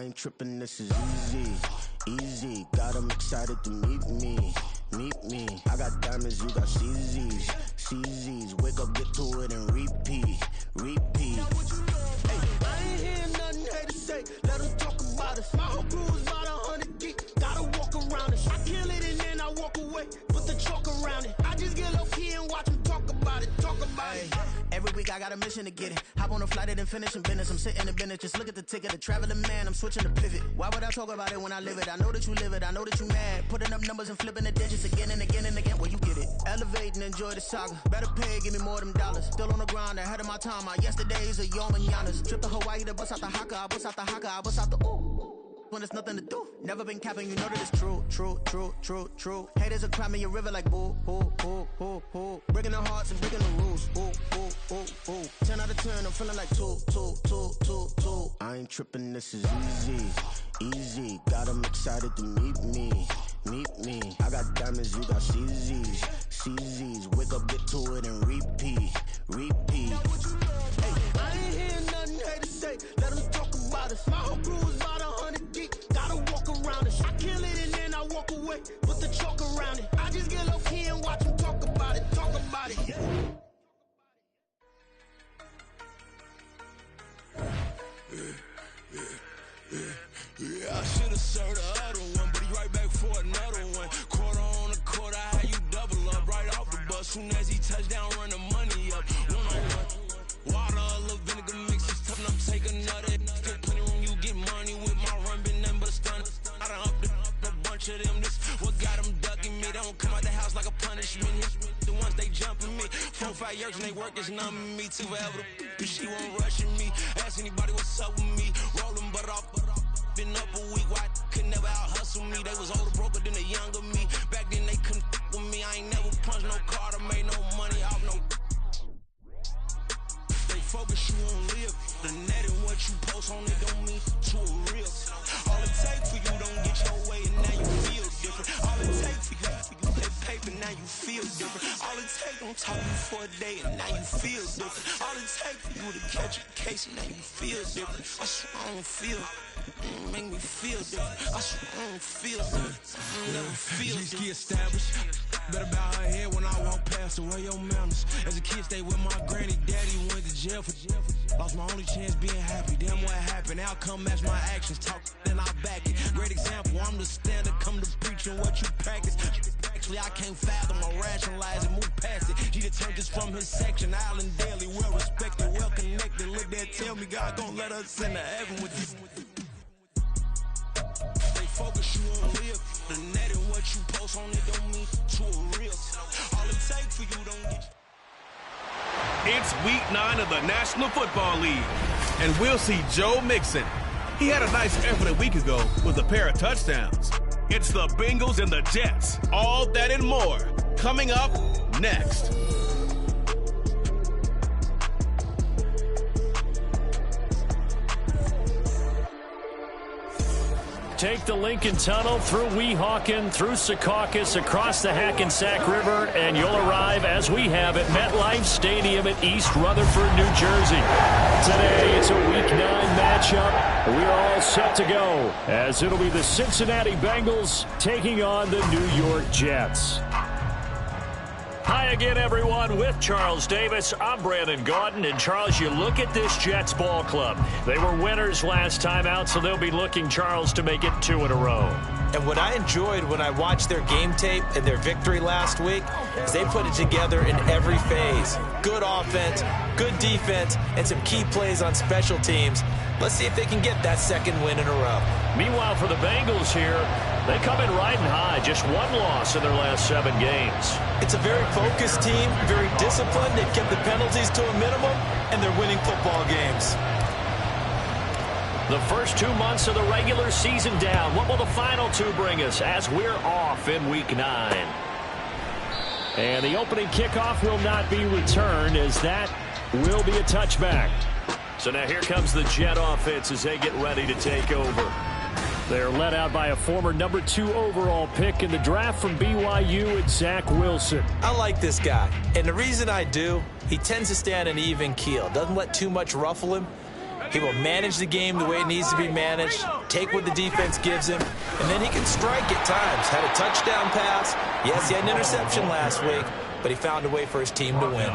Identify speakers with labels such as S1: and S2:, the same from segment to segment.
S1: ain't tripping, this is easy, easy. Got them excited to meet me, meet me. I got diamonds, you got CZs, CZs. Wake up, get to it, and repeat, repeat. Hey, I ain't hearing nothing haters say. Let them talk about us. My whole crew is about 100 deep. Gotta walk around it. I kill it and then I walk away. Put the chalk around it. I just get low key and watch them talk about it. Talk about it. Every week I got a mission to get it. Hop on a flight and then finish in business. I'm sitting in business. Just look at the ticket. A traveling man. I'm switching to pivot. Why would I talk about it when I live it? I know that you live it. I know that you mad. Putting up numbers and flipping the digits again and again and again. Well, you get it. Elevate and enjoy the saga. Better pay, give me more than dollars. Still on the grind, ahead of my time. My yesterdays are your mananas. Trip to Hawaii to bust out the haka. I bust out the haka. I bust out the ooh. When there's nothing to do. Never been capping, you know that it's true, true, true, true, true. Haters are climbing your river like boo, boo, boo, boo, boo. Breaking the hearts and breaking the rules. Ooh, ooh, ooh, ooh. 10 out of 10, I'm feeling like 2, 2, 2, 2, 2. I ain't tripping, this is easy, easy. Got them excited to meet me, meet me. I got diamonds, you got CZs, CZs. Wake up, get to it, and repeat, repeat. Hey, I ain't hearing nothing haters say. Let them talk about us. My whole crew is about 100 deep. Gotta walk around it. I kill it and then I walk away. Put the chalk around it. I just get low key and watch them talk about it. Talk about it.
S2: Yeah, I should've served the other one, but he right back for another one. Quarter on the quarter, how you double up right off the bus. Soon as he touch down, run the money up. One-on-one. Water, a little vinegar mix, it's tough, and I'm taking another. Still plenty room, you get money with my run, been nothing but a stun. I done upped a bunch of them, this what got them ducking me. They don't come out the house like a punishment. The ones they jumping me. 4, 5 years and they work is numbing me. Too forever, she won't rushing me. Ask anybody what's up with me. Rollin' butter off. Been up a week, why could never out hustle me? They was older, broker than the younger me. Back then they couldn't with me. I ain't never punched no card or made no money off no. They focus you on live. The net and what you post on it don't mean to a real. All it takes for you don't get your way and now you feel different. All it takes for you play paper, now you feel different. All it takes don't talk you for a day and now you feel different. All it takes for you to catch a case and now you feel different. I swear I don't feel. Make me feel different. I swear I don't feel different. I never feel different. Get established. Better bow her head when I walk past the way your manners. As a kid, stay with my granny. Daddy went to jail for jail. Lost my only chance being happy. Damn what happened. Outcome match my actions. Talk then I back it. Great example. I'm the standard. Come to preaching what you practice. Actually, I can't fathom or rationalize and move past it. He just turned this from his section. Island Daily, well respected, well connected. Look there, tell me God gon' let us into heaven with this. They focus you on live. The net and what you post on it don't mean to a real. All it takes for you don't get.
S3: It's week 9 of the National Football League, and we'll see Joe Mixon. He had a nice effort a week ago with a pair of touchdowns. It's the Bengals and the Jets. All that and more coming up next.
S4: Take the Lincoln Tunnel through Weehawken, through Secaucus, across the Hackensack River, and you'll arrive, as we have, at MetLife Stadium at East Rutherford, New Jersey. Today, it's a Week 9 matchup. We're all set to go, as it'll be the Cincinnati Bengals taking on the New York Jets. Hi again, everyone. With Charles Davis, I'm Brandon Gaudin. And, Charles, you look at this Jets ball club. They were winners last time out, so they'll be looking, Charles, to make it 2 in a row.
S5: And what I enjoyed when I watched their game tape and their victory last week is they put it together in every phase. Good offense, good defense, and some key plays on special teams. Let's see if they can get that second win in a row.
S4: Meanwhile, for the Bengals here, they come in riding high. Just 1 loss in their last 7 games.
S5: It's a very focused team, very disciplined. They've kept the penalties to a minimum, and they're winning football games.
S4: The first 2 months of the regular season down. What will the final 2 bring us as we're off in Week 9? And the opening kickoff will not be returned, as that will be a touchback. So now here comes the Jet offense as they get ready to take over. They're led out by a former number 2 overall pick in the draft from BYU, and Zach Wilson.
S5: I like this guy, and the reason I do, he tends to stay on an even keel. Doesn't let too much ruffle him. He will manage the game the way it needs to be managed, take what the defense gives him, and then he can strike at times. Had a touchdown pass. Yes, he had an interception last week, but he found a way for his team to win.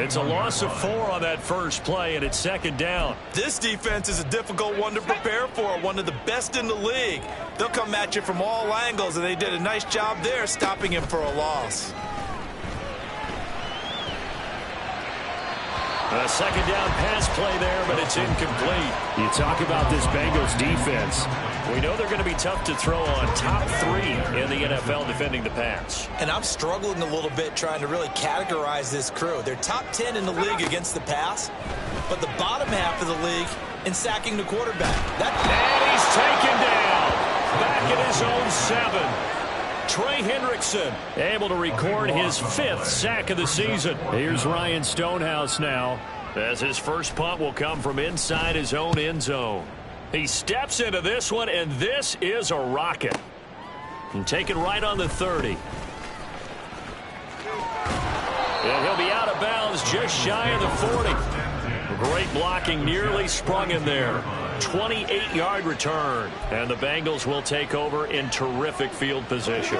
S4: It's a loss of 4 on that first play, and it's second down.
S5: This defense is a difficult one to prepare for, one of the best in the league. They'll come at you from all angles, and they did a nice job there stopping him for a loss.
S4: A second down pass play there, but it's incomplete. You talk about this Bengals defense. We know they're going to be tough to throw on top 3 in the NFL defending the pass.
S5: And I'm struggling a little bit trying to really categorize this crew. They're top 10 in the league against the pass, but the bottom half of the league in sacking the quarterback.
S4: And he's taken down. Back at his own 7. Trey Hendrickson able to record his 5th sack of the season. Here's Ryan Stonehouse now, as his first punt will come from inside his own end zone. He steps into this one, and this is a rocket. And taken right on the 30. And he'll be out of bounds just shy of the 40. Great blocking, nearly sprung him there. 28-yard return, and the Bengals will take over in terrific field position.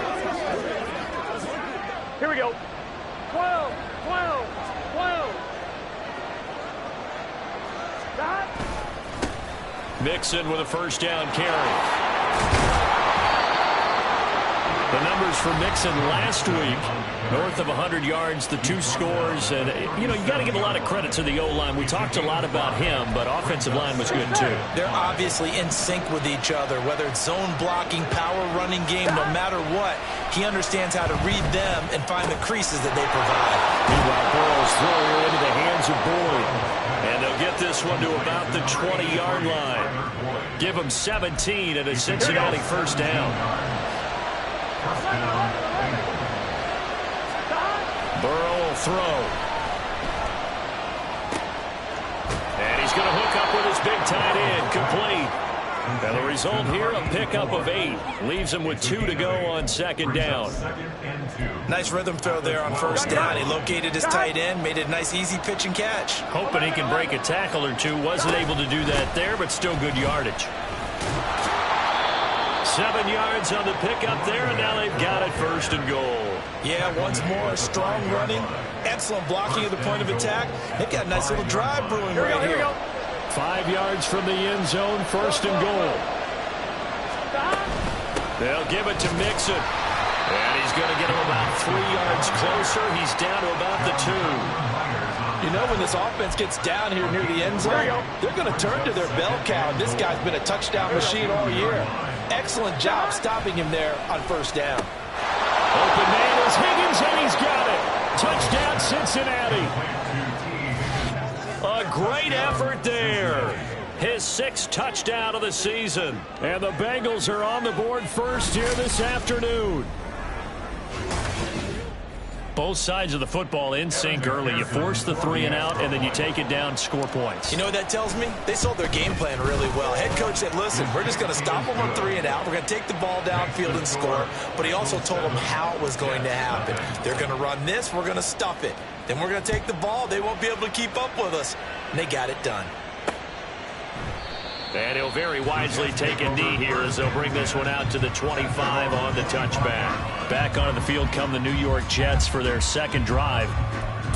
S6: Here we go. 12, 12, 12. Stop.
S4: Mixon with a first down carry. The numbers for Mixon last week, north of 100 yards, the 2 scores. And, you know, you got to give a lot of credit to the O-line. We talked a lot about him, but offensive line was good, too.
S5: They're obviously in sync with each other, whether it's zone blocking, power running game, no matter what. He understands how to read them and find the creases that they provide.
S4: Meanwhile, Burrow's throwing into the hands of Boyd. And they'll get this one to about the 20-yard line. Give him 17 and a Cincinnati first down. Burrow will throw. And he's going to hook up with his big tight end. Complete. And the result here, a pickup of 8. Leaves him with 2 to go on second down.
S5: Nice rhythm throw there on first down. He located his tight end, made it a nice easy pitch and catch.
S4: Hoping he can break a tackle or 2. Wasn't able to do that there, but still good yardage. 7 yards on the pickup there, and now they've got it first and goal.
S5: Yeah, once more, strong running, excellent blocking at the point of attack. They've got a nice little drive brewing right here.
S6: Here we go.
S4: 5 yards from the end zone, first and goal. They'll give it to Mixon. And he's going to get him about 3 yards closer. He's down to about the 2.
S5: You know, when this offense gets down here near the end zone, they're going to turn to their bell cow. This guy's been a touchdown machine all year. Excellent job stopping him there on first down.
S4: Open man is Higgins, and he's got it. Touchdown, Cincinnati. A great effort there. His 6th touchdown of the season. And the Bengals are on the board first here this afternoon. Both sides of the football in sync early. You force the 3 and out, and then you take it down, score points.
S5: You know what that tells me? They sold their game plan really well. Head coach said, listen, we're just going to stop them on 3 and out. We're going to take the ball downfield and score. But he also told them how it was going to happen. They're going to run this. We're going to stuff it. Then we're going to take the ball. They won't be able to keep up with us. And they got it done.
S4: And he'll very wisely take a knee here as they'll bring this one out to the 25 on the touchback. Back onto the field come the New York Jets for their second drive.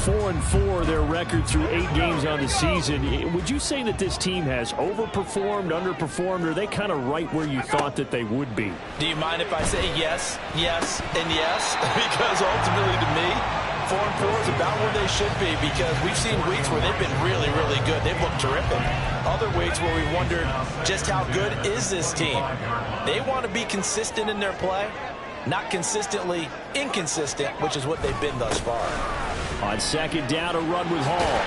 S4: 4-4, their record through 8 games on the season. Would you say that this team has overperformed, underperformed, or are they kind of right where you thought that they would be?
S5: Do you mind if I say yes, yes, and yes? Because ultimately to me, 4-4 is about where they should be, because we've seen weeks where they've been really, really good. They've looked terrific. Other weeks where we wondered just how good is this team. They want to be consistent in their play, not consistently inconsistent, which is what they've been thus far.
S4: On second down, a run with Hall.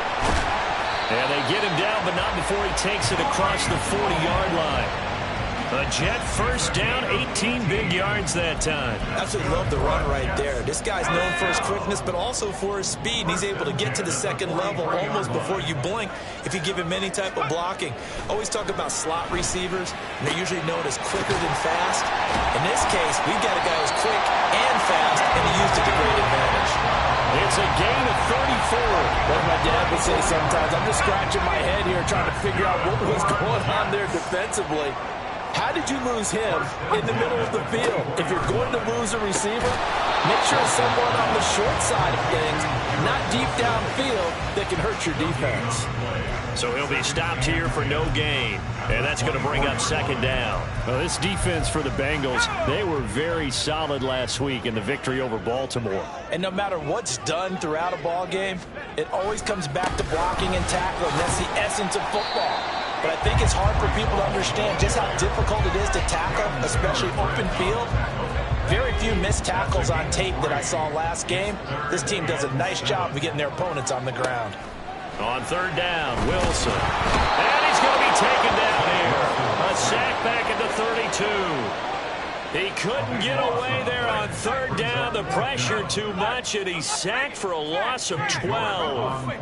S4: And they get him down, but not before he takes it across the 40-yard line. A Jet first down, 18 big yards that time.
S5: Absolutely love the run right there. This guy's known for his quickness, but also for his speed. And he's able to get to the second level almost before you blink if you give him any type of blocking. Always talk about slot receivers, and they're usually known as quicker than fast. In this case, we've got a guy who's quick and fast, and he used it to great advantage.
S4: It's a gain of 34.
S5: Like my dad would say sometimes, I'm just scratching my head here trying to figure out what was going on there defensively. How did you lose him in the middle of the field? If you're going to lose a receiver, make sure it's someone on the short side of things, not deep downfield, that can hurt your defense.
S4: So he'll be stopped here for no gain. And that's going to bring up second down. Well, this defense for the Bengals, they were very solid last week in the victory over Baltimore.
S5: And no matter what's done throughout a ball game, it always comes back to blocking and tackling. That's the essence of football. But I think it's hard for people to understand just how difficult it is to tackle, especially open field. Very few missed tackles on tape that I saw last game. This team does a nice job of getting their opponents on the ground.
S4: On third down, Wilson. And he's going to be taken down here. A sack back at the 32. He couldn't get away there on third down. The pressure too much, and he's sacked for a loss of 12.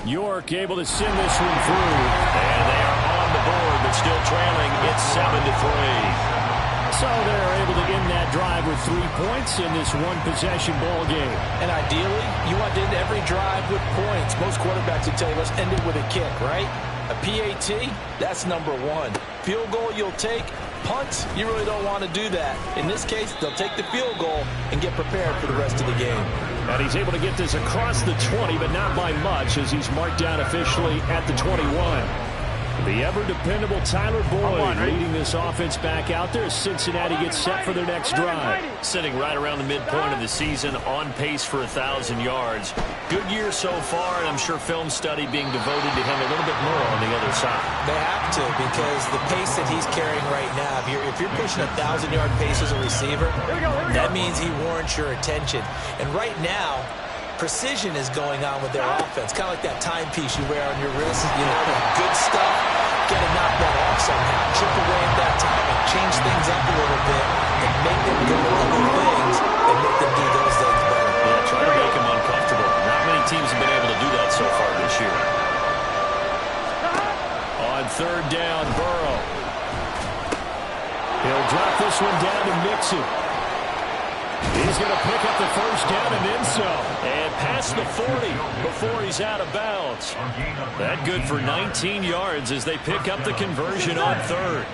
S4: York able to send this one through. And they are on the board, but still trailing. It's 7-3. So they're able to end that drive with 3 points in this one-possession ball game.
S5: And ideally, you want to end every drive with points. Most quarterbacks would tell you, let's end it with a kick, right? A PAT, that's number one. Field goal you'll take. Punt, you really don't want to do that. In this case, they'll take the field goal and get prepared for the rest of the game.
S4: And he's able to get this across the 20, but not by much, as he's marked down officially at the 21. The ever-dependable Tyler Boyd leading this offense back out there as Cincinnati gets set for their next drive. Sitting right around the midpoint of the season, on pace for 1,000 yards. Good year so far, and I'm sure film study being devoted to him a little bit more on the other side.
S5: They have to, because the pace that he's carrying right now, if you're pushing 1,000-yard pace as a receiver, that means he warrants your attention. And right now, precision is going on with their offense. Kind of like that timepiece you wear on your wrist. You know, the good stuff, got to knock that off somehow. Chip away at that time and change things up a little bit and make them do other things and make them do those things better.
S4: Yeah, try to make them uncomfortable. Not many teams have been able to do that so far this year. On third down, Burrow. He'll drop this one down to Mixon. He's going to pick up the first down and then some. And past the 40 before he's out of bounds. That good for 19 yards as they pick up the conversion on third.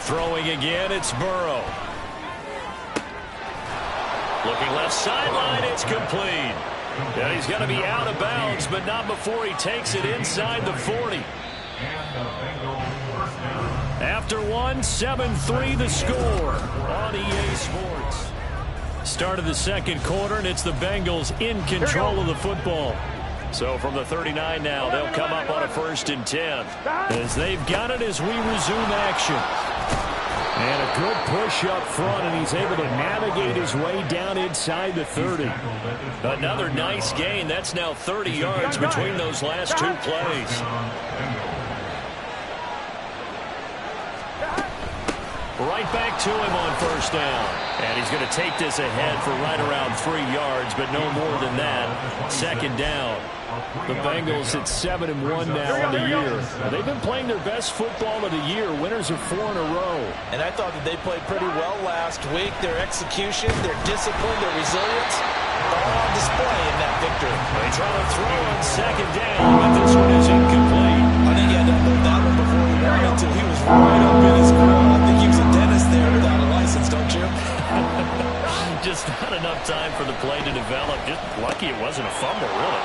S4: Throwing again, it's Burrow. Looking left sideline, it's complete. And he's going to be out of bounds, but not before he takes it inside the 40. After one, 7-3 the score on EA Sports. Start of the second quarter, and it's the Bengals in control of the football. So from the 39 now, they'll come up on a 1st and 10. As they've got it as we resume action. And a good push up front, and he's able to navigate his way down inside the 30. Another nice gain. That's now 30 yards between those last two plays. Right back to him on first down. And he's going to take this ahead for right around 3 yards, but no more than that. Second down. The Bengals at 7-1 now on the year. They've been playing their best football of the year. Winners of 4 in a row.
S5: And I thought that they played pretty well last week. Their execution, their discipline, their resilience, all on display in that victory.
S4: They try to throw on second down, but this one is incomplete.
S5: I think he had to unload that one before he wanted to. He was right up in his grill. I think he was a dentist there without a license, don't you?
S4: Just not enough time for the play to develop. Just lucky it wasn't a fumble, really.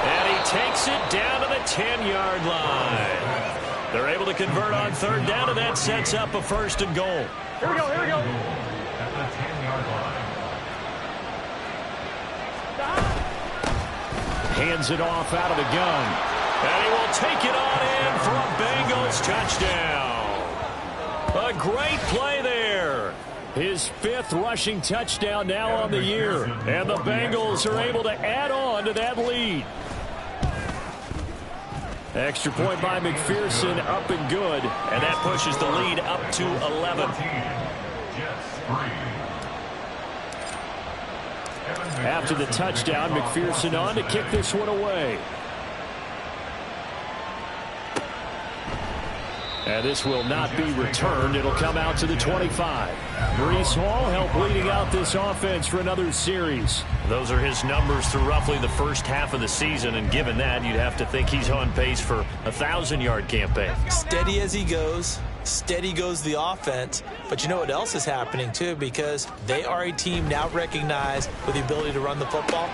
S4: And he takes it down to the 10-yard line. They're able to convert on third down, and that sets up a 1st and goal.
S6: Here we go, here we go.
S7: At the 10-yard line.
S4: Hands it off out of the gun. And he will take it on in for a Bengals touchdown. A great play there. His 5th rushing touchdown now on the year. And the Bengals are able to add on to that lead. Extra point by McPherson, up and good. And that pushes the lead up to 11. After the touchdown, McPherson on to kick this one away. And this will not be returned. It'll come out to the 25. Breece Hall helped leading out this offense for another series. Those are his numbers through roughly the first half of the season, and given that, you'd have to think he's on pace for a 1,000-yard campaign.
S5: Steady as he goes. Steady goes the offense. But you know what else is happening, too, because they are a team now recognized with the ability to run the football.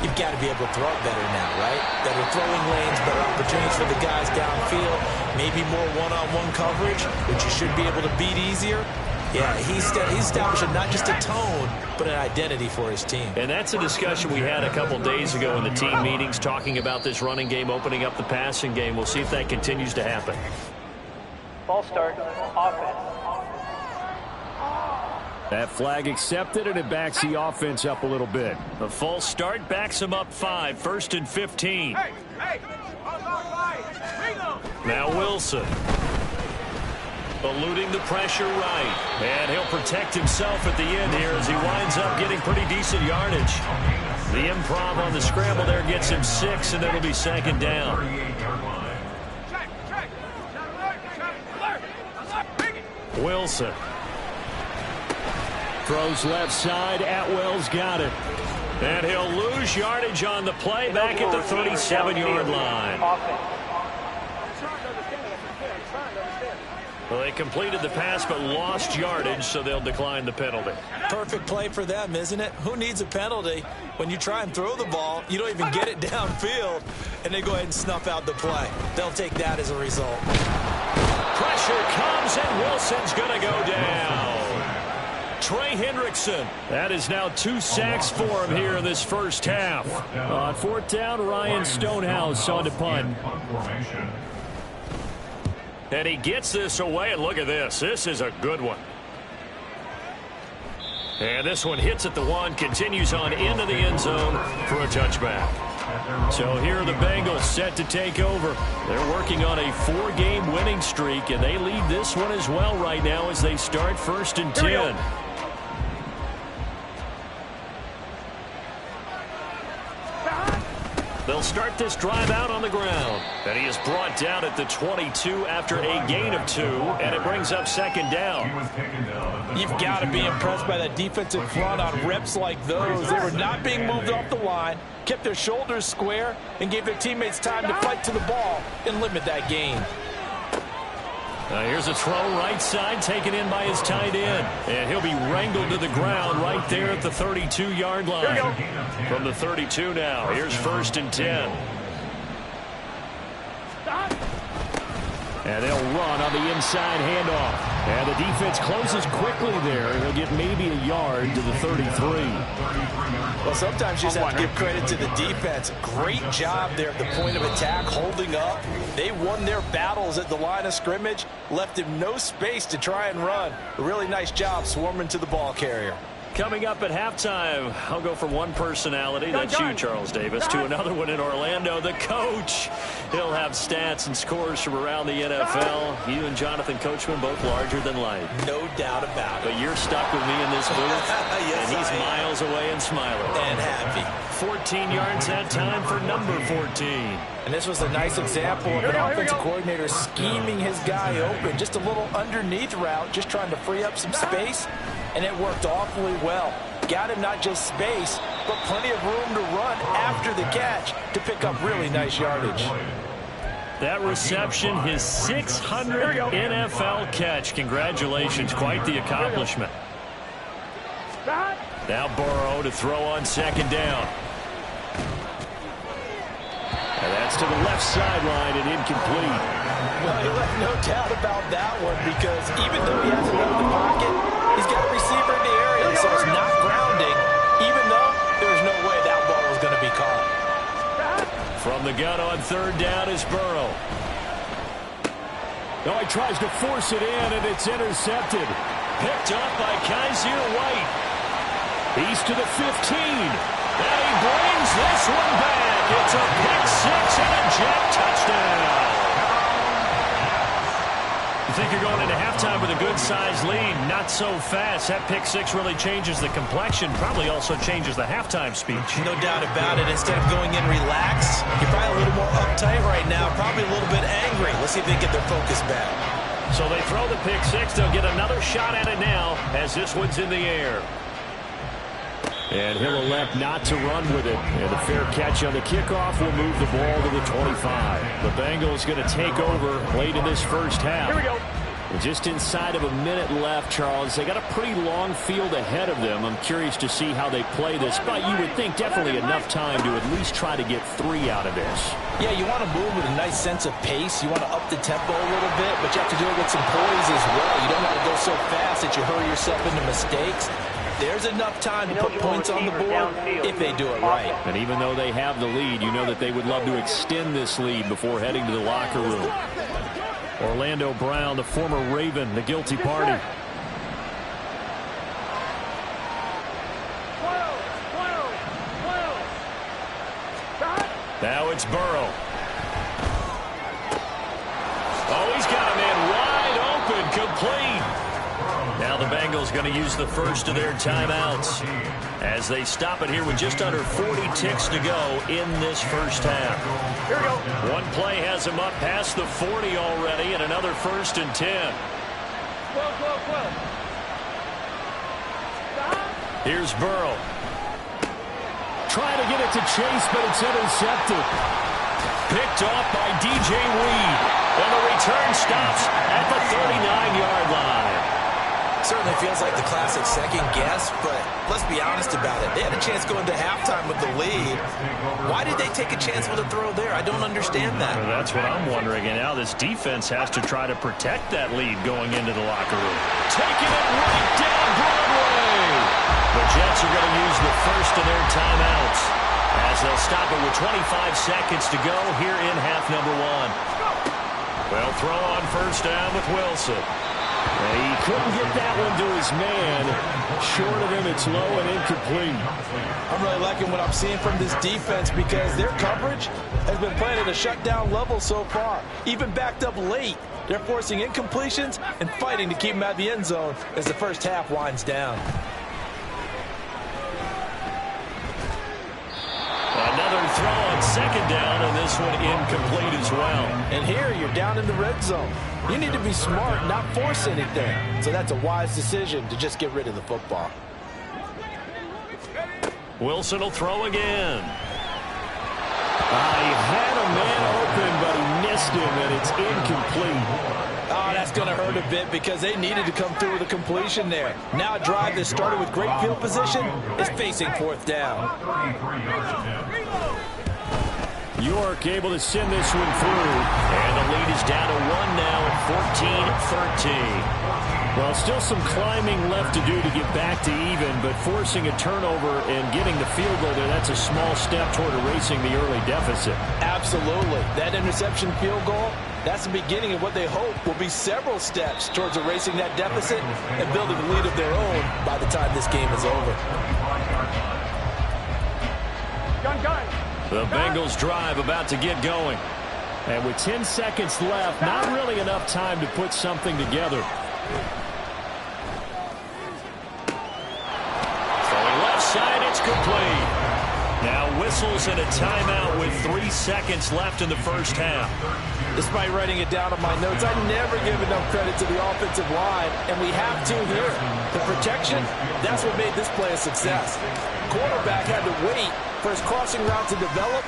S5: You've got to be able to throw it better now, right? Better throwing lanes, better opportunities for the guys downfield, maybe more one-on-one coverage, which you should be able to beat easier. Yeah, he's establishing not just a tone, but an identity for his team.
S4: And that's a discussion we had a couple days ago in the team meetings, talking about this running game, opening up the passing game. We'll see if that continues to happen.
S6: Ball start, offense.
S4: That flag accepted, and it backs the offense up a little bit. A false start backs him up 5, 1st and 15. Now Wilson. Eluding the pressure right. And he'll protect himself at the end here as he winds up getting pretty decent yardage. The improv on the scramble there gets him 6, and it'll be 2nd down. Wilson. Throws left side. Atwell's got it. And he'll lose yardage on the play back at the 37-yard line. Well, they completed the pass but lost yardage, so they'll decline the penalty.
S5: Perfect play for them, isn't it? Who needs a penalty? When you try and throw the ball, you don't even get it downfield, and they go ahead and snuff out the play. They'll take that as a result.
S4: Pressure comes, and Wilson's going to go down. Trey Hendrickson. That is now 2 sacks for him here in this first half. On 4th down, Ryan Stonehouse on to punt. And he gets this away, and look at this. This is a good one. And this one hits at the 1, continues on into the end zone for a touchback. So here are the Bengals set to take over. They're working on a 4-game winning streak, and they lead this one as well right now as they start 1st and 10. They'll start this drive out on the ground. And he is brought down at the 22 after a gain of 2, and it brings up 2nd down.
S5: You've got to be impressed by that defensive front on reps like those. They were not being moved off the line, kept their shoulders square, and gave their teammates time to fight to the ball and limit that gain.
S4: Here's a throw right side taken in by his tight end. And he'll be wrangled to the ground right there at the 32-yard line. From the 32 now, here's 1st and 10. And they'll run on the inside handoff. And the defense closes quickly there. He'll get maybe a yard to the 33.
S5: Well, sometimes you just have to give credit to the defense. Great job there at the point of attack, holding up. They won their battles at the line of scrimmage, left him no space to try and run. A really nice job swarming to the ball carrier.
S4: Coming up at halftime, I'll go from one personality, that's you, Charles Davis, to another one in Orlando, the coach. He'll have stats and scores from around the NFL. You and Jonathan Coachman both larger than life.
S5: No doubt about it.
S4: But you're stuck with me in this booth,
S5: yes,
S4: and he's miles away and smiling.
S5: And happy.
S4: 14 yards that time for number 14.
S5: And this was a nice example of an offensive coordinator scheming his guy open. Just a little underneath route, just trying to free up some space. And it worked awfully well. Got him not just space, but plenty of room to run after the catch to pick up really nice yardage.
S4: That reception, his 600th NFL catch. Congratulations, quite the accomplishment. Now Burrow to throw on 2nd down. And that's to the left sideline and incomplete.
S5: Well, you left no doubt about that one, because even though he hasn't got the pocket, he's got a receiver in the area, so it's not grounding, even though there's no way that ball was going to be caught.
S4: From the gun on 3rd down is Burrow. No, he tries to force it in, and it's intercepted. Picked up by Kaiser White. He's to the 15. And he brings this one back. It's a pick 6 and a jet touchdown. You think you're going into halftime with a good-sized lead. Not so fast. That pick 6 really changes the complexion. Probably also changes the halftime speech.
S5: No doubt about it. Instead of going in relaxed, you're probably a little more uptight right now. Probably a little bit angry. Let's see if they get their focus back.
S4: So they throw the pick six. They'll get another shot at it now as this one's in the air. And he'll elect not to run with it. And a fair catch on the kickoff will move the ball to the 25. The Bengals going to take over late in this first half.
S6: Here we go.
S4: Just inside of a minute left, Charles. They got a pretty long field ahead of them. I'm curious to see how they play this, but you would think definitely enough time to at least try to get 3 out of this.
S5: Yeah, you want to move with a nice sense of pace. You want to up the tempo a little bit, but you have to do it with some poise as well. You don't want to go so fast that you hurry yourself into mistakes. There's enough time to put points on the board if they do it right.
S4: And even though they have the lead, you know that they would love to extend this lead before heading to the locker room. Orlando Brown, the former Raven, the guilty party. Now it's Burrow. Oh, he's got a man wide open, complete. Now the Bengals going to use the first of their timeouts as they stop it here with just under 40 ticks to go in this first half.
S6: Here we go.
S4: One play has him up past the 40 already, and another 1st and 10.
S6: 12.
S4: Here's Burrow. Trying to get it to Chase, but it's intercepted. Picked off by DJ Reed. And the return stops at the 39-yard line.
S5: Certainly feels like the classic second guess, but let's be honest about it. They had a chance going to halftime with the lead. Why did they take a chance with a throw there? I don't understand that.
S4: Well, that's what I'm wondering. And now this defense has to try to protect that lead going into the locker room. Taking it right down Broadway. The Jets are going to use the first of their timeouts as they'll stop it with 25 seconds to go here in half number 1. Well, throw on first down with Wilson. And he couldn't get that one to his man. Short of him, it's low and incomplete.
S5: I'm really liking what I'm seeing from this defense because their coverage has been playing at a shutdown level so far. Even backed up late, they're forcing incompletions and fighting to keep them out of the end zone as the first half winds down.
S4: Another throw on second down, and this one incomplete as well.
S5: And here, you're down in the red zone. You need to be smart, not force anything. So that's a wise decision to just get rid of the football.
S4: Wilson will throw again. He had a man open, but he missed him, and it's incomplete.
S5: Oh, that's going to hurt a bit because they needed to come through with a completion there. Now a drive that started with great field position is facing 4th down.
S4: York able to send this one through. And the lead is down to 1 now at 14-13. Well, still some climbing left to do to get back to even, but forcing a turnover and getting the field goal there, that's a small step toward erasing the early deficit.
S5: Absolutely. That interception field goal, that's the beginning of what they hope will be several steps towards erasing that deficit and building a lead of their own by the time this game is over.
S6: Gun.
S4: The Bengals drive about to get going. And with 10 seconds left, not really enough time to put something together. Throwing left side, it's complete. Now whistles and a timeout with 3 seconds left in the first half.
S5: Despite writing it down on my notes, I never give enough credit to the offensive line, and we have to here. The protection, that's what made this play a success. Quarterback had to wait for his crossing route to develop,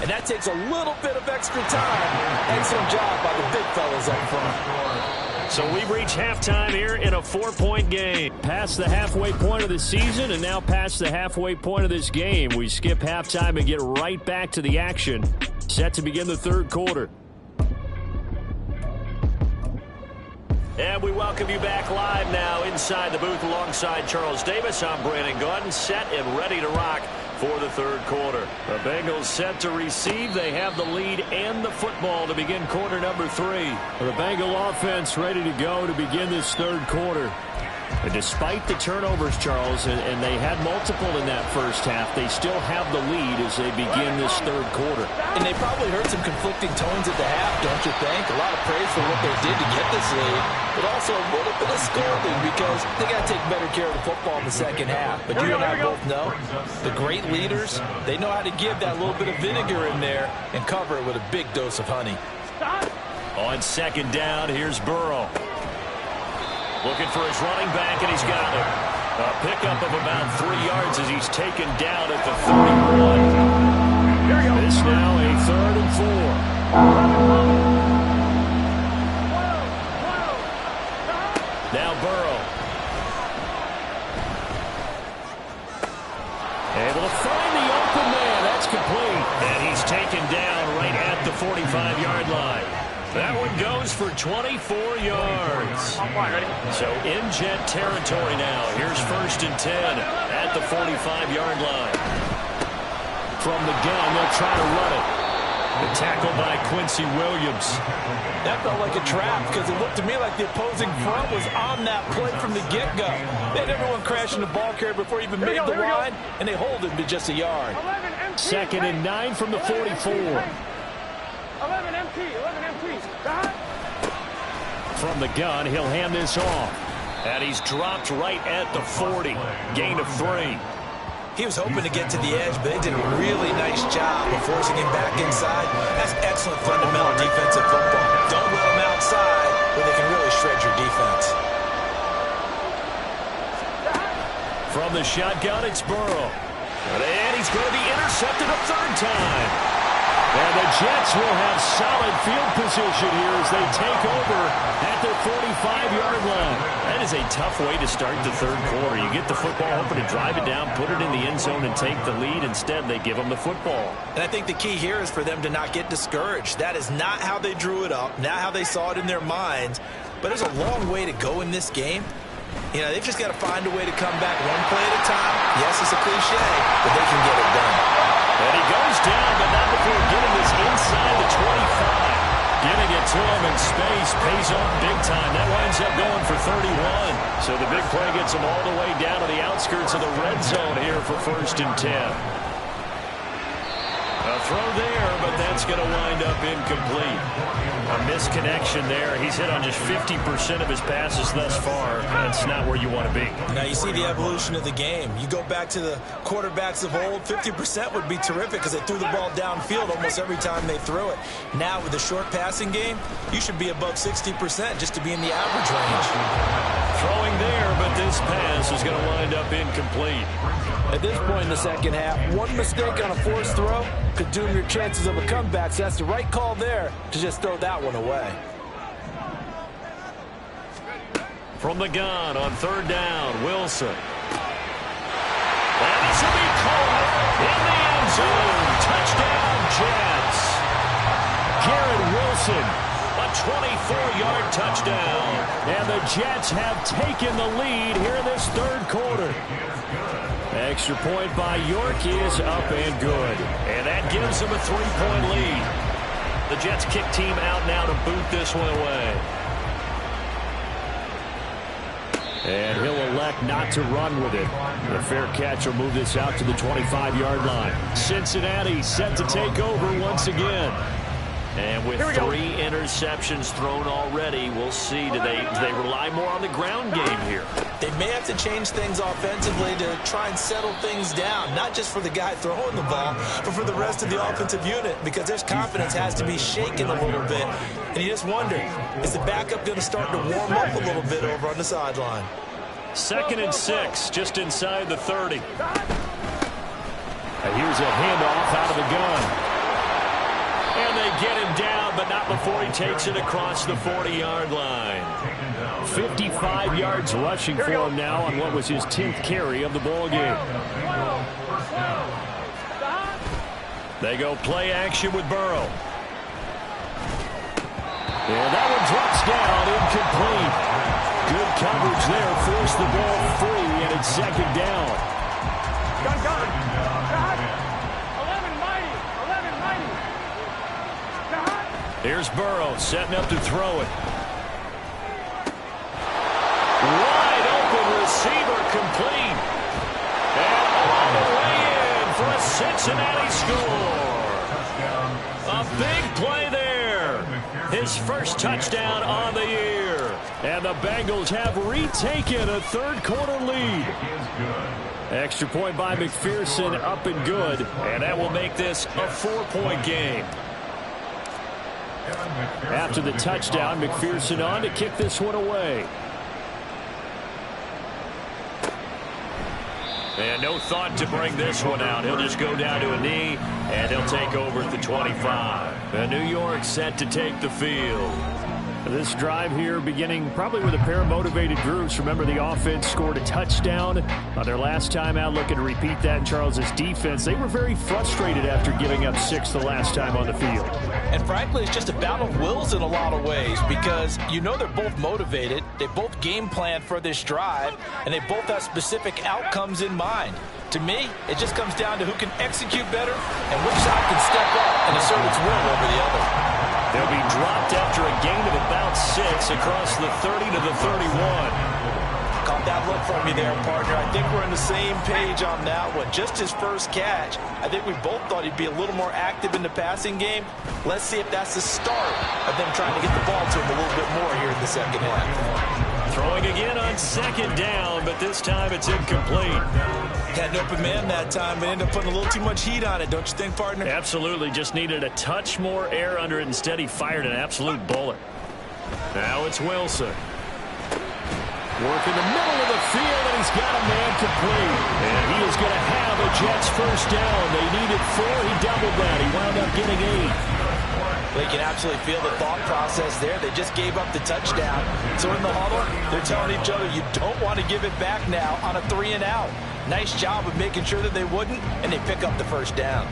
S5: and that takes a little bit of extra time. Excellent job by the big fellas up front.
S4: So we reach halftime here in a 4-point game. Past the halfway point of the season and now past the halfway point of this game. We skip halftime and get right back to the action. Set to begin the third quarter. And we welcome you back live now inside the booth alongside Charles Davis. I'm Brandon Gaudin, set and ready to rock for the third quarter. The Bengals set to receive. They have the lead and the football to begin quarter number 3. The Bengal offense ready to go to begin this third quarter. And despite the turnovers, Charles, and they had multiple in that first half, they still have the lead as they begin this third quarter.
S5: And they probably heard some conflicting tones at the half, don't you think? A lot of praise for what they did to get this lead, but also a little bit of scolding because they got to take better care of the football in the second half. But you and I both know the great leaders, they know how to give that little bit of vinegar in there and cover it with a big dose of honey.
S4: On second down, here's Burrow. Looking for his running back, and he's got it. A pickup of about 3 yards as he's taken down at the 31. This now a 3rd and 4. Now Burrow. Able to find the open man. That's complete. And he's taken down right at the 45-yard line. That one goes for 24 yards. So in Jet territory now. Here's 1st and 10 at the 45-yard line. From the gun, they'll try to run it. The tackle by Quincy Williams.
S5: That felt like a trap because it looked to me like the opposing front was on that play from the get-go. They had everyone crashing the ball carrier before he even made the line, and they hold him to just a yard.
S4: 2nd and 9 from the 44.
S6: 11 MT.
S4: From the gun, he'll hand this off. And he's dropped right at the 40. Gain of 3.
S5: He was hoping to get to the edge, but they did a really nice job of forcing him back inside. That's excellent fundamental defensive football. Don't let him outside where they can really shred your defense.
S4: From the shotgun, it's Burrow. And he's going to be intercepted a 3rd time. And the Jets will have solid field position here as they take over at their 45-yard line. That is a tough way to start the 3rd quarter. You get the football, hoping to drive it down, put it in the end zone, and take the lead. Instead, they give them the football.
S5: And I think the key here is for them to not get discouraged. That is not how they drew it up, not how they saw it in their minds. But there's a long way to go in this game. You know, they've just got to find a way to come back one play at a time. Yes, it's a cliche, but they can get it done.
S4: And he goes down, but not before getting this inside the 25. Giving it to him in space pays off big time. That winds up going for 31. So the big play gets him all the way down to the outskirts of the red zone here for 1st and 10. A throw there, but that's going to wind up incomplete. A misconnection there. He's hit on just 50% of his passes thus far. That's not where you want to be.
S5: Now you see the evolution of the game. You go back to the quarterbacks of old, 50% would be terrific because they threw the ball downfield almost every time they threw it. Now with the short passing game, you should be above 60% just to be in the average range.
S4: Throwing there, but this pass is going to wind up incomplete.
S5: At this point in the second half, one mistake on a forced throw could doom your chances of a comeback. So that's the right call there to just throw that one away.
S4: From the gun on 3rd down, Wilson. And this will be caught in the end zone. Touchdown, Jets. Garrett Wilson, a 24-yard touchdown. And the Jets have taken the lead here in this 3rd quarter. Extra point by York is up and good. And that gives them a 3-point lead. The Jets kick team out now to boot this one away. And he'll elect not to run with it. The fair catch will move this out to the 25-yard line. Cincinnati set to take over once again. And with 3 interceptions thrown already, we'll see. Do they rely more on the ground game here?
S5: They may have to change things offensively to try and settle things down, not just for the guy throwing the ball, but for the rest of the offensive unit, because their confidence has to be shaken a little bit. And you just wonder, is the backup going to start to warm up a little bit over on the sideline?
S4: 2nd and 6, just inside the 30. And here's a handoff out of the gun. And they get him down, but not before he takes it across the 40-yard line. 55 yards rushing for him now on what was his 10th carry of the ball game. They go play action with Burrow. And that one drops down, incomplete. Good coverage there, forced the ball free, and it's 2nd down.
S6: Gun. 11 mighty.
S4: Here's Burrow setting up to throw it. Wide open receiver complete. And on the way in for a Cincinnati score. A big play there. His first touchdown on the year. And the Bengals have retaken a 3rd quarter lead. Extra point by McPherson, up and good. And that will make this a 4-point game. After the touchdown, McPherson on to kick this one away. And no thought to bring this one out. He'll just go down to a knee, and he'll take over at the 25. And New York set to take the field. This drive here beginning probably with a pair of motivated groups. Remember, the offense scored a touchdown on their last time out, looking to repeat that in Charles's defense. They were very frustrated after giving up 6 the last time on the field.
S5: And frankly, it's just a battle of wills in a lot of ways because you know they're both motivated. They both game plan for this drive, and they both have specific outcomes in mind. To me, it just comes down to who can execute better and which side can step up and assert its will over the other.
S4: They'll be dropped after a gain of about 6 across the 30 to the 31.
S5: Caught that look from you there, partner. I think we're on the same page on that one. Just his first catch. I think we both thought he'd be a little more active in the passing game. Let's see if that's the start of them trying to get the ball to him a little bit more here in the second half.
S4: Throwing again on second down, but this time it's incomplete.
S5: Had an open man that time, but ended up putting a little too much heat on it, don't you think, partner?
S4: Absolutely. Just needed a touch more air under it. Instead, he fired an absolute bullet. Now it's Wilson. Work in the middle of the field, and he's got a man complete. And he is going to have a Jets first down. They needed 4. He doubled that. He wound up getting 8.
S5: They can absolutely feel the thought process there. They just gave up the touchdown. So in the huddle, they're telling each other, you don't want to give it back now on a 3 and out. Nice job of making sure that they wouldn't, and they pick up the first down.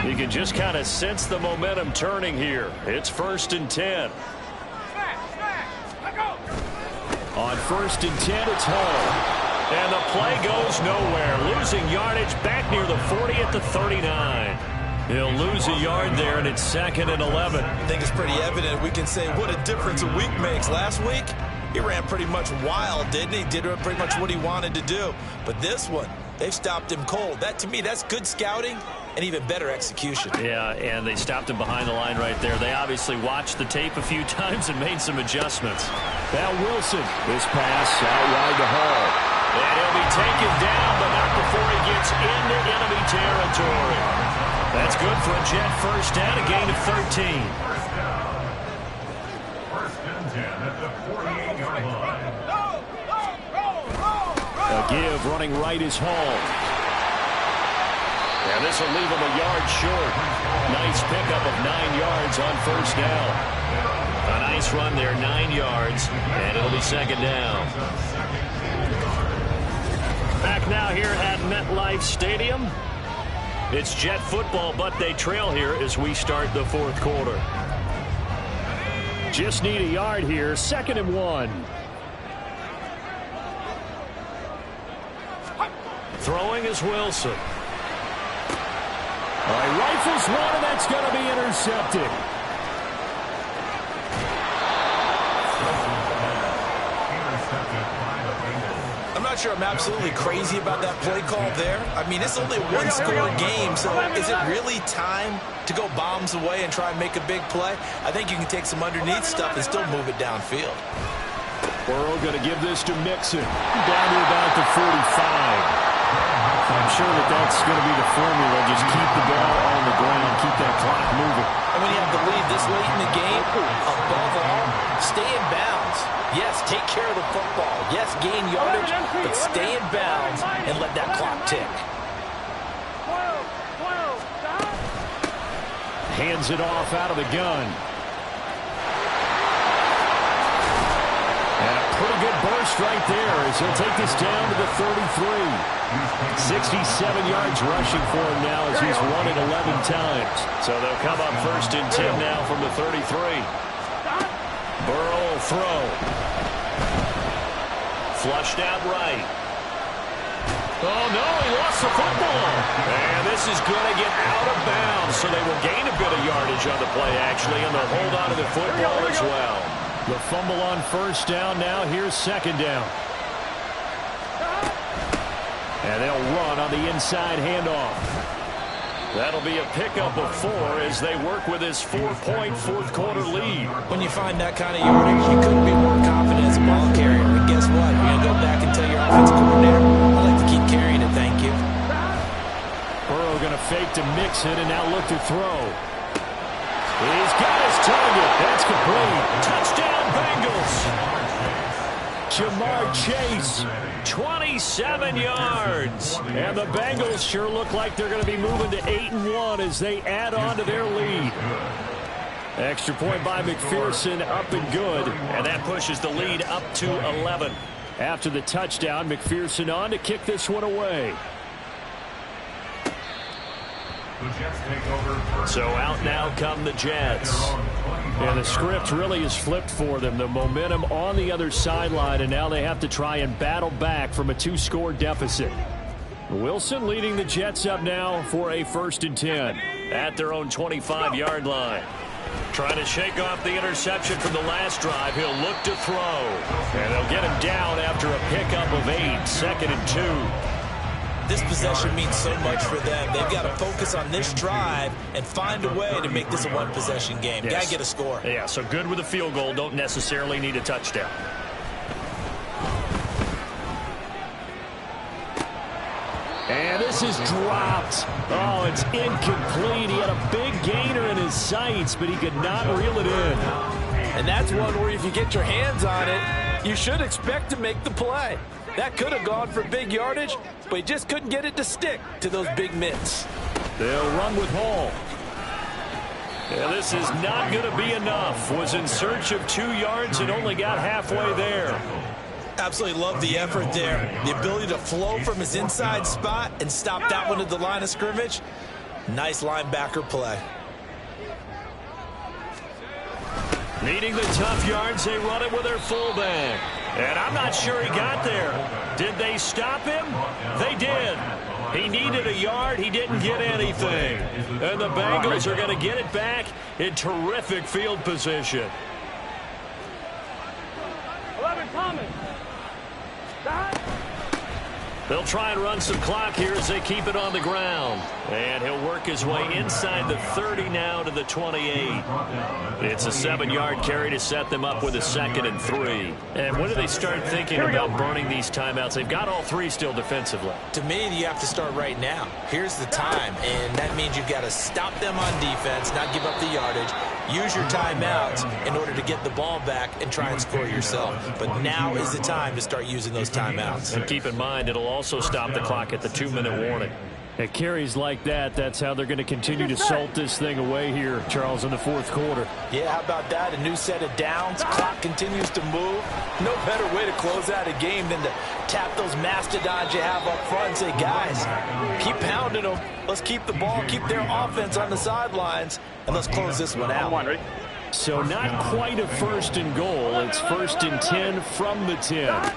S4: You can just kind of sense the momentum turning here. It's 1st and 10. On 1st and 10, it's Hall. And the play goes nowhere. Losing yardage back near the 40 at the 39. He'll lose a yard there, and it's 2nd and 11.
S5: I think it's pretty evident. We can say what a difference a week makes. Last week, he ran pretty much wild, didn't he? Did pretty much what he wanted to do. But this one, they've stopped him cold. That, to me, that's good scouting and even better execution.
S4: Yeah, and they stopped him behind the line right there. They obviously watched the tape a few times and made some adjustments. Now Wilson. This pass out wide to Hall. And he'll be taken down, but not before he gets into enemy territory. That's good for a Jet first down, a gain of 13.
S7: First and 10 at the 48-yard line.
S4: A give running right is Hall. And this will leave him a yard short. Nice pickup of 9 yards on first down. A nice run there, 9 yards, and it'll be 2nd down. Back now here at MetLife Stadium. It's Jet football, but they trail here as we start the 4th quarter. Just need a yard here, 2nd and 1. Throwing is Wilson. All right, rifles one, and that's going to be intercepted.
S5: I'm not sure I'm absolutely crazy about that play call there. I mean, it's only a one-score game, so is it really time to go bombs away and try and make a big play? I think you can take some underneath stuff and still move it downfield.
S4: Burrow going to give this to Mixon. Down to about the 45. I'm sure that's going to be the formula. Just keep the ball on the ground, keep that clock moving.
S5: And when you have the lead this late in the game, above all, stay in bounds. Yes, take care of the football. Yes, gain yardage, but stay in bounds and let that clock tick.
S4: Hands it off out of the gun. And a pretty good burst right there as he'll take this down to the 33. 67 yards rushing for him now as he's run it 11 times. So they'll come up 1st and 10 now from the 33. Burrow will throw. Flushed out right. Oh, no, he lost the football. And this is going to get out of bounds, so they will gain a bit of yardage on the play, actually, and they'll hold on to the football as well. The fumble on first down now. Here's 2nd down. And they'll run on the inside handoff. That'll be a pickup of 4 as they work with this 4-point 4th quarter lead.
S5: When you find that kind of yardage, you couldn't be more confident as a ball carrier. But guess what? You're going to go back and tell your offensive coordinator, I'd like to keep carrying it, thank you.
S4: Burrow going to fake to Mixon, and now look to throw. He's got his target. That's complete. Touchdown, Bengals. Jamar Chase, 27 yards. And the Bengals sure look like they're going to be moving to 8-1 as they add on to their lead. Extra point by McPherson, up and good. And that pushes the lead up to 11. After the touchdown, McPherson on to kick this one away. So out now come the Jets. And the script really is flipped for them. The momentum on the other sideline, and now they have to try and battle back from a 2-score deficit. Wilson leading the Jets up now for a 1st and 10 at their own 25-yard line. Trying to shake off the interception from the last drive. He'll look to throw. And they'll get him down after a pickup of 8, 2nd and 2.
S5: This possession means so much for them. They've got to focus on this drive and find a way to make this a one-possession game.
S4: Yes.
S5: Got to get a score.
S4: Yeah, so good with a field goal. Don't necessarily need a touchdown. And this is dropped. Oh, it's incomplete. He had a big gainer in his sights, but he could not reel it in.
S5: And that's one where if you get your hands on it, you should expect to make the play. That could have gone for big yardage, but he just couldn't get it to stick to those big mitts.
S4: They'll run with Hall. And this is not going to be enough. Was in search of 2 yards and only got halfway there.
S5: Absolutely love the effort there. The ability to flow from his inside spot and stop that one at the line of scrimmage. Nice linebacker play.
S4: Needing the tough yards, they run it with their fullback. And I'm not sure he got there. Did they stop him? They did. He needed a yard. He didn't get anything. And the Bengals are going to get it back in terrific field position.
S6: 11 coming.
S4: They'll try and run some clock here as they keep it on the ground. And he'll work his way inside the 30 now to the 28. It's a 7-yard carry to set them up with a 2nd and 3. And when do they start thinking about burning these timeouts? They've got all 3 still defensively.
S5: To me, you have to start right now. Here's the time, and that means you've got to stop them on defense, not give up the yardage, use your timeouts in order to get the ball back and try and score yourself. But now is the time to start using those timeouts.
S4: And keep in mind, it'll also stop the clock at the 2-minute warning. At carries like that, that's how they're going to continue to salt this thing away here, Charles, in the 4th quarter.
S5: Yeah, how about that? A new set of downs. Clock continues to move. No better way to close out a game than to tap those mastodons you have up front and say, guys, keep pounding them. Let's keep the ball, keep their offense on the sidelines, and let's close this one out.
S4: So not quite a 1st and goal. It's 1st and 10 from the 10.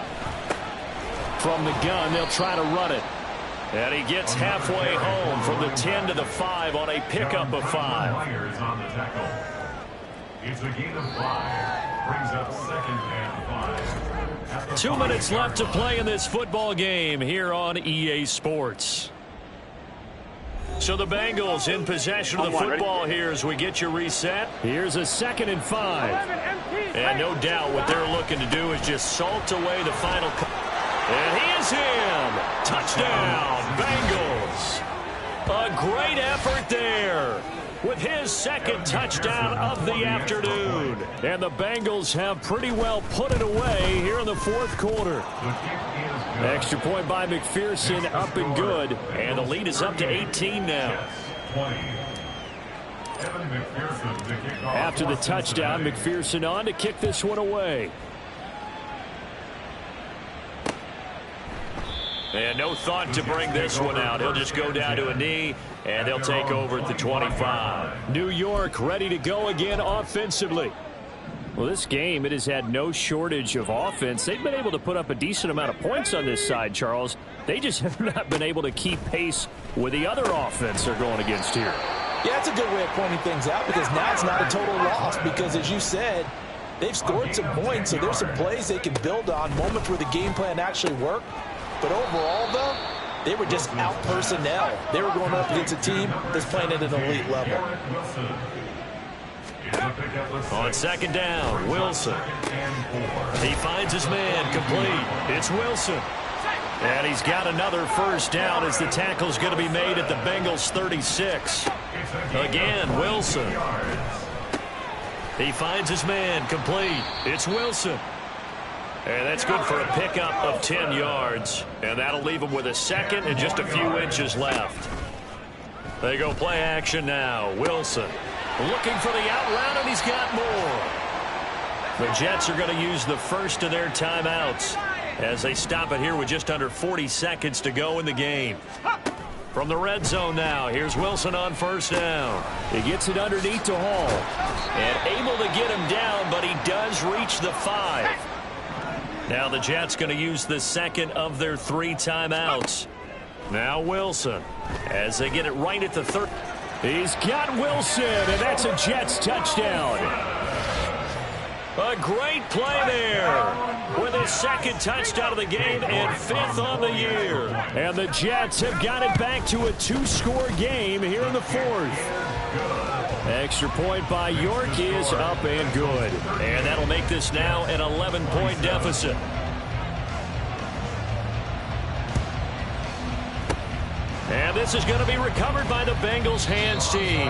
S4: From the gun, they'll try to run it. And he gets halfway home from the 10 to the 5 on a pickup of 5.
S7: It's a gain of 5. Brings up 2nd and 5.
S4: 2 minutes left to play in this football game here on EA Sports. So the Bengals in possession of the football here as we get you reset. Here's a 2nd and 5. And no doubt what they're looking to do is just salt away the final. And he is in. Touchdown, Bengals. A great effort there with his 2nd touchdown of the afternoon. And the Bengals have pretty well put it away here in the 4th quarter. Extra point by McPherson, up and good. And the lead is up to 18 now. After the touchdown, McPherson on to kick this one away. And no thought to bring this one out. He'll just go down to a knee, and they'll take over at the 25. New York ready to go again offensively. Well, this game, it has had no shortage of offense. They've been able to put up a decent amount of points on this side, Charles. They just have not been able to keep pace with the other offense they're going against here.
S5: Yeah, that's a good way of pointing things out because now it's not a total loss because, as you said, they've scored some points, so there's some plays they can build on, moments where the game plan actually worked. But overall, though, they were just out personnel. They were going up against a team that's playing at an elite level.
S4: On 2nd down, Wilson. He finds his man complete. It's Wilson. And he's got another first down as the tackle's going to be made at the Bengals 36. Again, Wilson. He finds his man, complete. It's Wilson. And that's good for a pickup of 10 yards. And that'll leave him with a second and just a few inches left. They go play action now. Wilson looking for the out route, and he's got more. The Jets are going to use the first of their timeouts as they stop it here with just under 40 seconds to go in the game. From the red zone now, here's Wilson on first down. He gets it underneath to Hall. And able to get him down, but he does reach the 5. Now the Jets going to use the second of their 3 timeouts. Now Wilson, as they get it right at the 30. He's got Wilson, and that's a Jets touchdown. A great play there with his second touchdown of the game and 5th on the year. And the Jets have got it back to a 2-score game here in the 4th. Extra point by York is up and good. And that'll make this now an 11-point deficit. And this is going to be recovered by the Bengals hands team.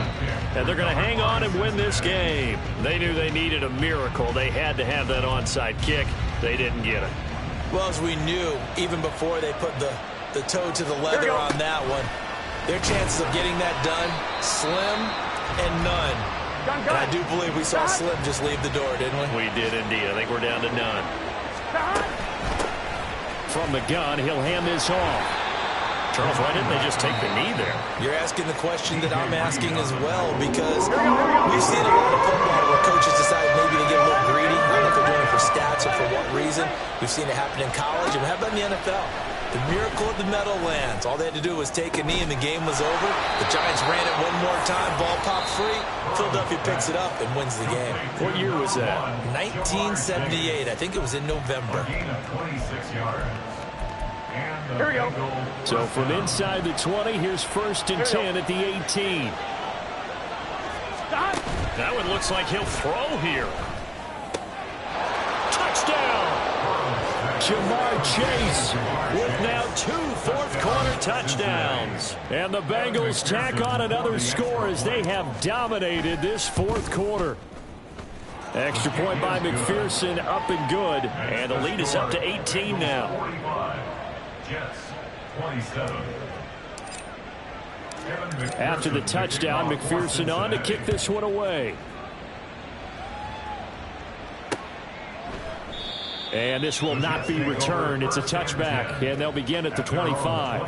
S4: And they're going to hang on and win this game. They knew they needed a miracle. They had to have that onside kick. They didn't get it.
S5: Well, as we knew, even before they put the toe to the leather on that one, their chances of getting that done, slim and none. And I do believe we saw Slim just leave the door, didn't we?
S4: We did indeed. I think we're down to none. From the gun, he'll hand this off. Charles, why didn't they just take the knee there?
S5: You're asking the question that I'm asking as well, because we've seen a lot of football where coaches decide maybe to get a little greedy. I don't know if they're doing it for stats or for what reason. We've seen it happen in college, and we have it in the NFL. The miracle of the Meadowlands. All they had to do was take a knee, and the game was over. The Giants ran it one more time. Ball popped free. Philadelphia picks it up and wins the game.
S4: What year was that?
S5: 1978. I think it was in November.
S6: Here we go.
S4: So from inside the 20, here's 1st and 10 at the 18. That one looks like he'll throw here. Touchdown! Jamar Chase with now 2 fourth-quarter touchdowns. And the Bengals tack on another score as they have dominated this 4th quarter. Extra point by McPherson, up and good. And the lead is up to 18 now.
S7: Jets, 27.
S4: After the touchdown, McPherson on to kick this one away. And this will not be returned. It's a touchback, and they'll begin at the 25.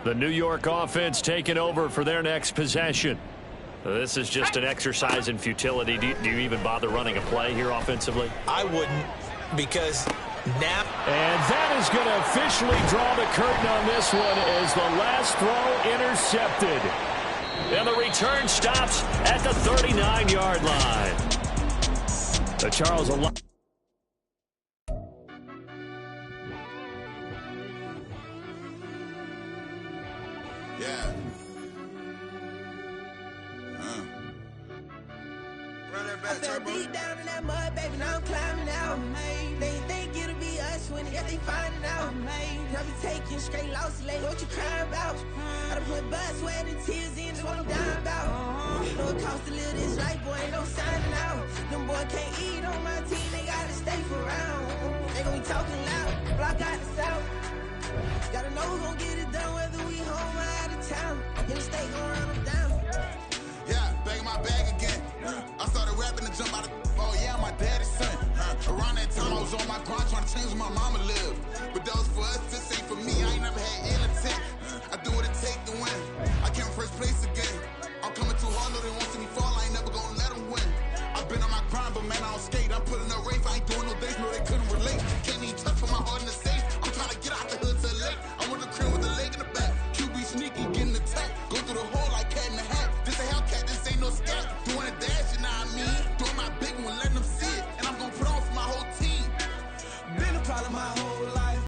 S4: The New York offense taking over for their next possession. This is just an exercise in futility. Do you even bother running a play here offensively?
S5: I wouldn't, because now...
S4: And that is going to officially draw the curtain on this one as the last throw intercepted. And the return stops at the 39-yard line. The Charles...
S8: Yeah. I fell deep down in that mud, baby, now I'm climbing out. They think it'll be us when they find it out. I be taking straight losses, like what you crying about? I done put blood, sweat, and tears in, that's what I'm down about. Know it costs to live this life, boy, ain't no signing out. Them boy can't eat on my team, they gotta stay for round. They gon' be talking loud, block out the south. Gotta know who gon' get it done, whether we home or out of town. In the state, gon' run them down.
S9: Yeah, bag my bag again. I started rapping to jump out of oh yeah, my daddy's son. Around that time I was on my grind trying to change where my mama lived. But that was for us, this ain't for me.